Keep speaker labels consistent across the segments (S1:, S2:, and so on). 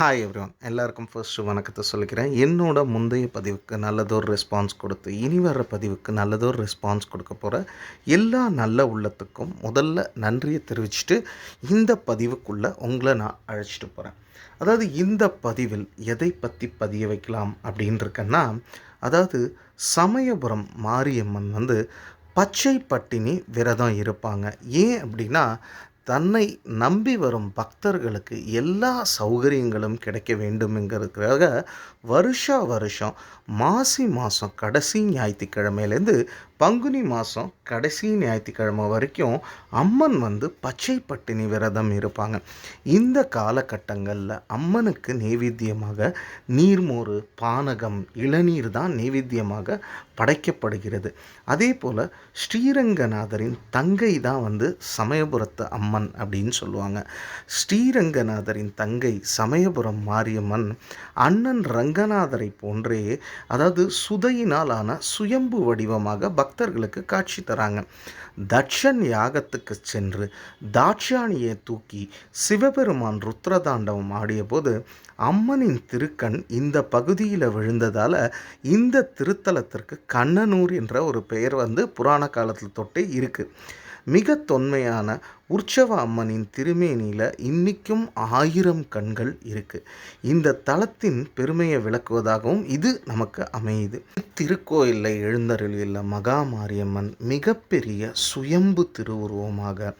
S1: Hi everyone, எல்லாருக்கும் first வணக்கத்தை சொல்லிக்கிறேன். என்னோட முந்தைய பதிவுக்கு நல்லதொரு ரெஸ்பான்ஸ் கொடுத்து இனி வர்ற பதிவுக்கு நல்லதொரு ரெஸ்பான்ஸ் கொடுக்க போகிற எல்லா நல்ல உள்ளத்துக்கும் முதல்ல நன்றியை தெரிவிச்சுட்டு இந்த பதிவுக்குள்ளே உங்களை நான் அழைச்சிட்டு போகிறேன். அதாவது இந்த பதிவில் எதை பற்றி பதிய வைக்கலாம் அப்படின்னு இருக்கேன்னா, அதாவது சமயபுரம் மாரியம்மன் பச்சை பட்டினி விரதம் இருப்பாங்க. ஏன் அப்படின்னா, தன்னை நம்பி வரும் பக்தர்களுக்கு எல்லா சௌகரியங்களும் கிடைக்க வேண்டும்ங்கிறதுக்காக வருஷம் மாசி மாதம் கடைசி ஞாயிற்றுக்கிழமையிலேருந்து பங்குனி மாதம் கடைசி ஞாயிற்றுக்கிழமை வரைக்கும் அம்மன் பச்சை பட்டினி விரதம் இருப்பாங்க. இந்த காலகட்டங்களில் அம்மனுக்கு நெய்வேத்தியமாக நீர்மோர், பானகம், இளநீர் தான் நெய்வேத்தியமாக படைக்கப்படுகிறது. அதே போல் ஸ்ரீரங்கநாதரின் தங்கை தான் சமயபுரத்து அம்மன் அப்படின்னு சொல்லுவாங்க. ஸ்ரீரங்கநாதரின் தங்கை சமயபுரம் மாரியம்மன் அண்ணன் ரங்கநாதரை போன்றே, அதாவது சுதையினால் ஆன சுயம்பு வடிவமாக பக்தர்களுக்கு காட்சி தராங்க. தட்சன் யாகத்துக்கு சென்று தாட்சாணியை தூக்கி சிவபெருமான் ருத்ரதாண்டவம் ஆடிய போது அம்மனின் திருக்கண் இந்த பகுதியில் விழுந்ததால் இந்த திருத்தலத்திற்கு கண்ணனூர் என்ற ஒரு பெயர் புராண காலத்தில் தொட்டே இருக்குது. மிக தொன்மையான உற்சவ அம்மனின் திருமேனியில் இன்றைக்கும் 1000 கண்கள் இருக்குது. இந்த தலத்தின் பெருமையை விளக்குவதாகவும் இது நமக்கு அமையுது. திருக்கோயிலில் எழுந்தருளியுள்ள மகாமாரியம்மன் மிகப்பெரிய சுயம்பு திருவுருவமாக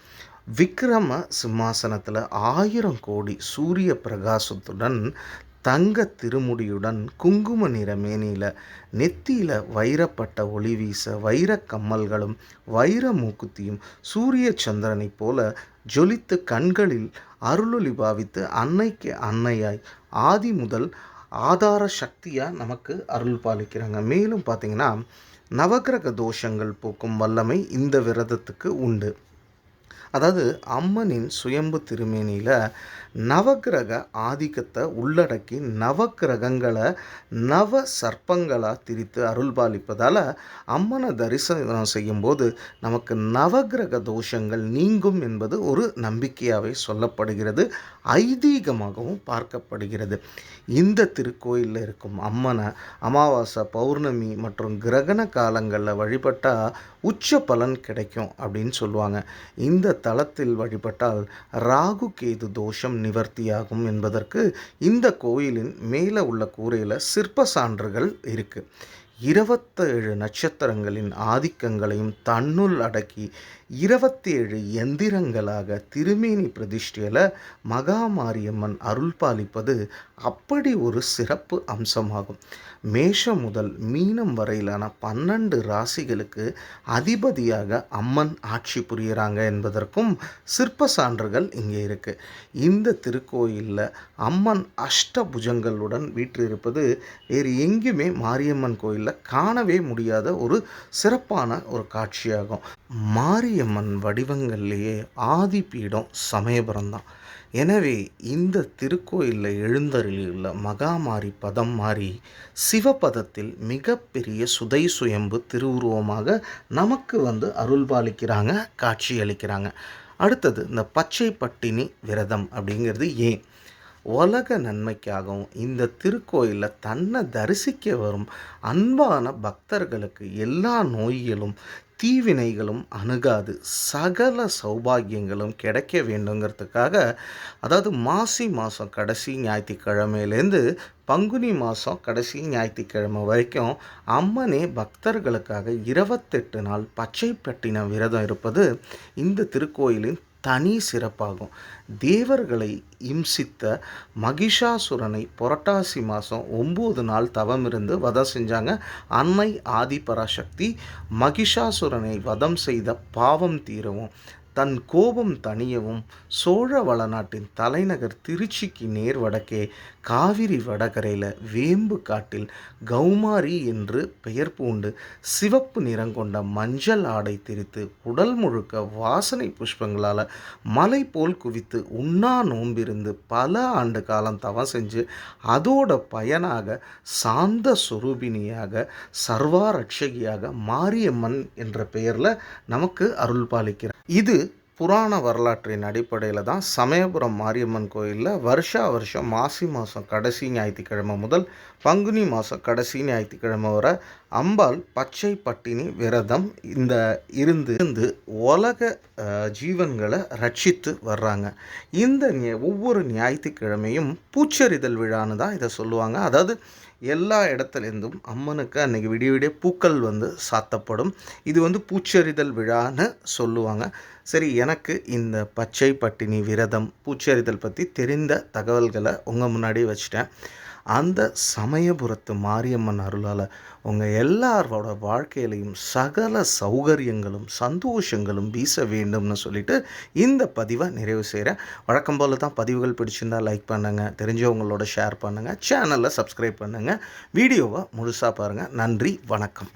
S1: விக்ரம சிம்மாசனத்தில் 1000 கோடி சூரிய பிரகாசத்துடன் தங்க திருமுடியுடன் குங்கும நிற மேனியில் நெத்தியில் வைரப்பட்ட ஒளி வீச வைர கம்மல்களும் வைர மூக்குத்தியும் சூரிய சந்திரனை போல ஜொலித்து கண்களில் அருளொளி பாவித்து அன்னைக்கு அன்னையாய் ஆதி முதல் ஆதார சக்தியாக நமக்கு அருள் பாலிக்கிறாங்க. மேலும் பார்த்திங்கன்னா, நவகிரக தோஷங்கள் போக்கும் வல்லமை இந்த விரதத்துக்கு உண்டு. அதாவது அம்மனின் சுயம்பு திருமேனியில் நவகிரக ஆதிக்கத்தை உள்ளடக்கி நவகிரகங்களை நவ சர்ப்பங்களாக திரித்து அருள்பாலிப்பதால் அம்மனை தரிசனம் செய்யும்போது நமக்கு நவகிரக தோஷங்கள் நீங்கும் என்பது ஒரு நம்பிக்கையாகவே சொல்லப்படுகிறது, ஐதீகமாகவும் பார்க்கப்படுகிறது. இந்த திருக்கோயிலில் இருக்கும் அம்மனை அமாவாசை, பௌர்ணமி மற்றும் கிரகண காலங்களில் வழிபட்டால் உச்ச பலன் கிடைக்கும் அப்படின்னு சொல்லுவாங்க. இந்த தலத்தில் வழிபட்டால் ராகு கேது தோஷம் நிவர்த்தியாகும் என்பதற்கு இந்த கோயிலின் மேலே உள்ள கூரையில் சிற்ப சான்றுகள் இருக்குது. 27 நட்சத்திரங்களின் ஆதிக்கங்களையும் தன்னுள் அடக்கி 27 எந்திரங்களாக திருமேனி பிரதிஷ்டையில் மகாமாரியம்மன் அருள் பாலிப்பது அப்படி ஒரு சிறப்பு அம்சமாகும். மேஷம் முதல் மீனம் வரையிலான 12 ராசிகளுக்கு அதிபதியாக அம்மன் ஆட்சி புரிகிறாங்க என்பதற்கும் சிற்ப சான்றுகள் இங்கே இருக்குது. இந்த திருக்கோயிலில் அம்மன் அஷ்டபுஜங்களுடன் வீற்றிருப்பது வேறு எங்கேயுமே மாரியம்மன் கோயிலில் காணவே முடியாத ஒரு சிறப்பான ஒரு காட்சியாகும். மாரியம்மன் வடிவங்கள்லேயே ஆதிபீடம் சமயபுரம் தான். எனவே இந்த திருக்கோயிலில் எழுந்தருளியுள்ள மகாமாரி பதம் மாறி சிவபதத்தில் மிகப்பெரிய சுதை சுயம்பு திருவுருவமாக நமக்கு அருள்பாலிக்கிறாங்க, காட்சியளிக்கிறாங்க. அடுத்தது, இந்த பச்சை பட்டினி விரதம் அப்படிங்கிறது ஏன்? உலக நன்மைக்காகவும் இந்த திருக்கோயிலில் தன்னை தரிசிக்க வரும் அன்பான பக்தர்களுக்கு எல்லா நோய்களும் தீவினைகளும் அணுகாது, சகல சௌபாகியங்களும் கிடைக்க வேண்டுங்கிறதுக்காக, அதாவது மாசி மாதம் கடைசி ஞாயிற்றுக்கிழமையிலேருந்து பங்குனி மாதம் கடைசி ஞாயிற்றுக்கிழமை வரைக்கும் அம்மனே பக்தர்களுக்காக 28 நாள் பச்சை பட்டின விரதம் இருப்பது இந்த திருக்கோயிலின் தனி சிறப்பாகும். தேவர்களை இம்சித்த மகிஷாசுரனை புரட்டாசி மாதம் 9 நாள் தவம் இருந்து வதம் செஞ்சாங்க. அன்னை ஆதிபராசக்தி மகிஷாசுரனை வதம் செய்த பாவம் தீரவும் தன் கோபம் தணியவும் சோழ வளநாட்டின் தலைநகர் திருச்சிக்கு நேர் வடக்கே காவிரி வடகரையில் வேம்பு காட்டில் கௌமாரி என்று பெயர் பூண்டு சிவப்பு நிறங்கொண்ட மஞ்சள் ஆடை திரித்து உடல் முழுக்க வாசனை புஷ்பங்களால் மலை போல் குவித்து உண்ணா நோம்பிருந்து பல ஆண்டு காலம் தவம் செஞ்சு அதோட பயனாக சாந்த சுரூபினியாக சர்வாரட்சகியாக மாரியம்மன் என்ற பெயரில் நமக்கு அருள் பாலிக்கிறார். இது புராண வரலாற்றின் அடிப்படையில் தான் சமயபுரம் மாரியம்மன் கோயிலில் வருஷம் மாசி மாதம் கடைசி ஞாயிற்றுக்கிழமை முதல் பங்குனி மாதம் கடைசி ஞாயிற்றுக்கிழமை வரை அம்பாள் பச்சை பட்டினி விரதம் இருந்து உலக ஜீவன்களை ரட்சித்து வர்றாங்க. இந்த ஒவ்வொரு ஞாயிற்றுக்கிழமையும் பூச்செறிதல் விழான்னு தான் இதை சொல்லுவாங்க. அதாவது எல்லா இடத்துலேருந்தும் அம்மனுக்கு அன்றைக்கி விடிய விடிய பூக்கள் சாத்தப்படும். இது பூச்செறிதல் விழான்னு சொல்லுவாங்க. சரி, எனக்கு இந்த பச்சை பட்டினி விரதம் பூச்செறிதல் பற்றி தெரிந்த தகவல்களை உங்கள் முன்னாடி வச்சுட்டேன். அந்த சமயபுரத்து மாரியம்மன் அருளால் உங்கள் எல்லாரோட வாழ்க்கையிலையும் சகல சௌகரியங்களும் சந்தோஷங்களும் வீச வேண்டும்னு சொல்லிட்டு இந்த பதிவை நிறைவு செய்கிறேன். வழக்கம் போல் தான் பதிவுகள் பிடிச்சிருந்தால் லைக் பண்ணுங்கள், தெரிஞ்சவங்களோட ஷேர் பண்ணுங்கள், சேனலை சப்ஸ்கிரைப் பண்ணுங்கள், வீடியோவை முழுசாக பாருங்கள். நன்றி, வணக்கம்.